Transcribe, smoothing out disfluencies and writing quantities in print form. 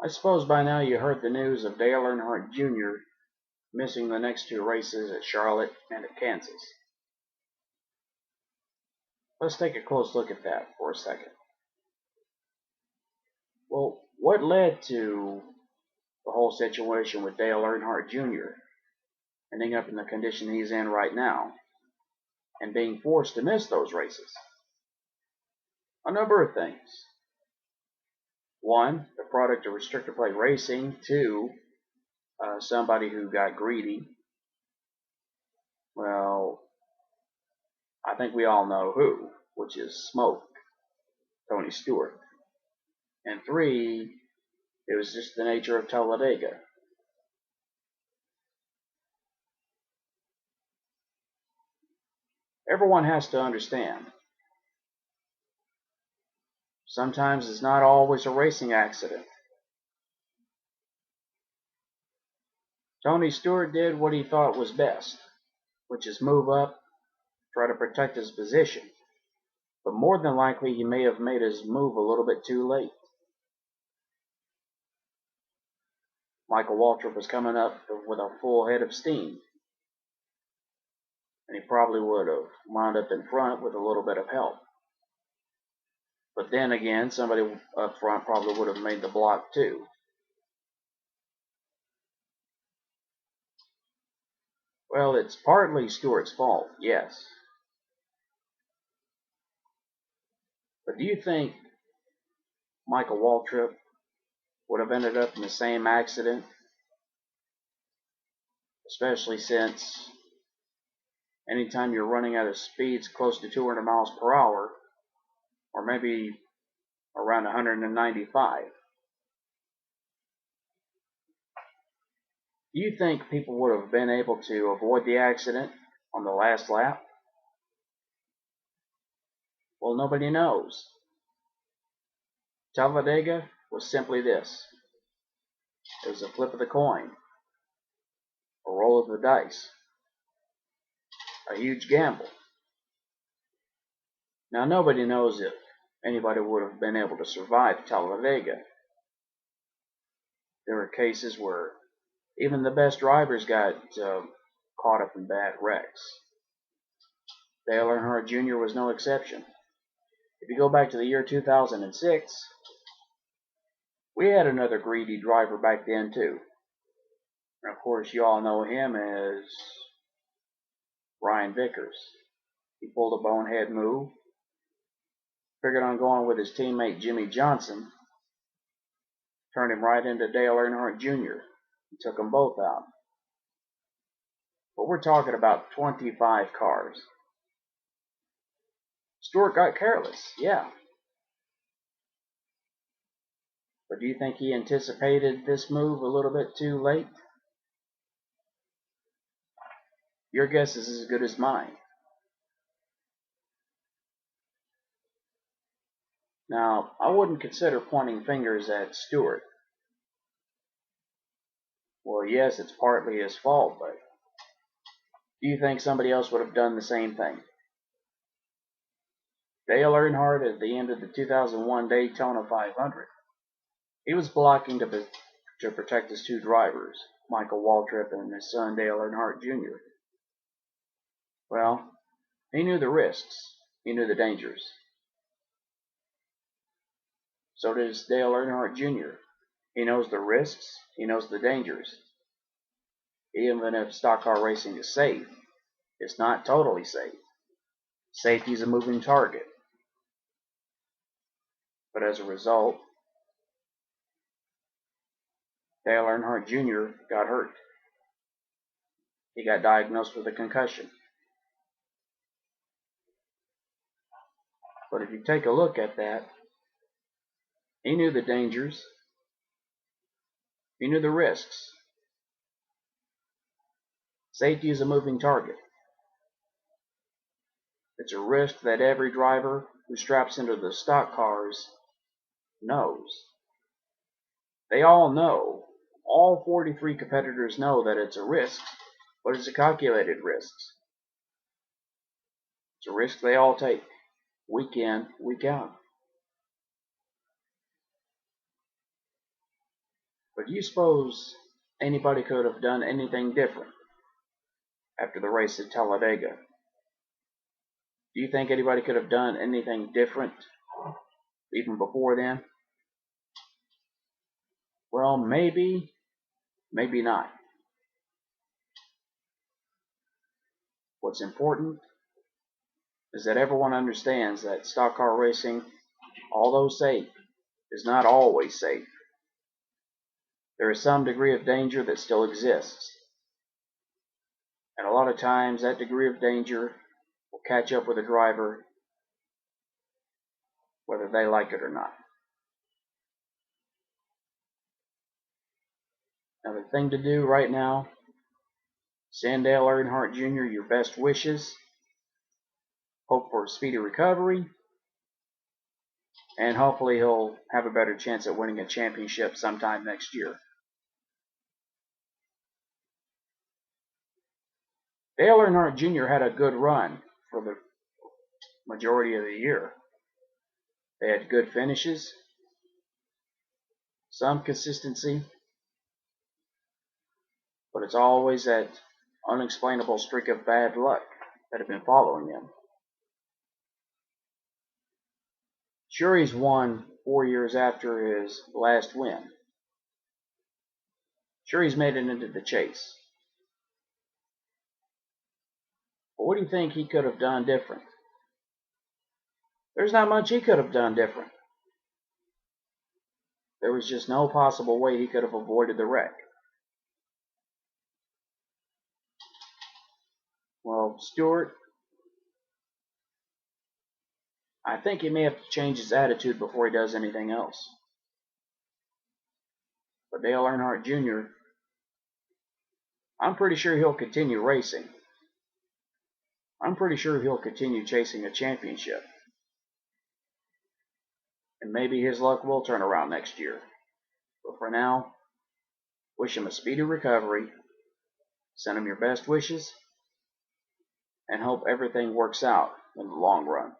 I suppose by now you heard the news of Dale Earnhardt Jr. missing the next two races at Charlotte and at Kansas. Let's take a close look at that for a second. Well, what led to the whole situation with Dale Earnhardt Jr. ending up in the condition he's in right now and being forced to miss those races? A number of things. One, the product of restrictor plate racing. Two, somebody who got greedy. Well, I think we all know who, which is Smoke, Tony Stewart. And three, it was just the nature of Talladega. Everyone has to understand, sometimes it's not always a racing accident. Tony Stewart did what he thought was best, which is move up, try to protect his position. But more than likely, he may have made his move a little bit too late. Michael Waltrip was coming up with a full head of steam, and he probably would have wound up in front with a little bit of help. But then again, somebody up front probably would have made the block too. Well, it's partly Stewart's fault, yes. But do you think Michael Waltrip would have ended up in the same accident? Especially since anytime you're running at a speeds close to 200 miles per hour, or maybe around 195, do you think people would have been able to avoid the accident on the last lap? Well, nobody knows. Talladega was simply this. It was a flip of the coin, a roll of the dice, a huge gamble. Now, nobody knows if anybody would have been able to survive Talladega. There were cases where even the best drivers got caught up in bad wrecks. Dale Earnhardt Jr. was no exception. If you go back to the year 2006, we had another greedy driver back then too. And of course, you all know him as Ryan Vickers. He pulled a bonehead move, figured on going with his teammate Jimmy Johnson, turned him right into Dale Earnhardt Jr. and took them both out. But we're talking about 25 cars. Stewart got careless, yeah. But do you think he anticipated this move a little bit too late? Your guess is as good as mine. Now, I wouldn't consider pointing fingers at Stewart. Well, yes, it's partly his fault, but do you think somebody else would have done the same thing? Dale Earnhardt at the end of the 2001 Daytona 500. He was blocking to protect his two drivers, Michael Waltrip and his son Dale Earnhardt Jr. Well, he knew the risks. He knew the dangers. So does Dale Earnhardt Jr. He knows the risks. He knows the dangers. Even if stock car racing is safe, it's not totally safe. Safety is a moving target. But as a result, Dale Earnhardt Jr. got hurt. He got diagnosed with a concussion. But if you take a look at that, he knew the dangers. He knew the risks. Safety is a moving target. It's a risk that every driver who straps into the stock cars knows. They all know. All 43 competitors know that it's a risk, but it's a calculated risk. It's a risk they all take, week in, week out. But do you suppose anybody could have done anything different after the race at Talladega? Do you think anybody could have done anything different even before then? Well, maybe, maybe not. What's important is that everyone understands that stock car racing, although safe, is not always safe. There is some degree of danger that still exists. And a lot of times that degree of danger will catch up with a driver whether they like it or not. Now the thing to do right now, send Dale Earnhardt Jr. your best wishes, hope for a speedy recovery, and hopefully he'll have a better chance at winning a championship sometime next year. Dale Earnhardt Jr. had a good run for the majority of the year. They had good finishes, some consistency, but it's always that unexplainable streak of bad luck that have been following him. Sure, he's won 4 years after his last win. Sure, he's made it into the chase. But what do you think he could have done different? There's not much he could have done different. There was just no possible way he could have avoided the wreck. Well, Stewart, I think he may have to change his attitude before he does anything else. But Dale Earnhardt Jr., I'm pretty sure he'll continue racing. I'm pretty sure he'll continue chasing a championship. And maybe his luck will turn around next year. But for now, wish him a speedy recovery, send him your best wishes, and hope everything works out in the long run.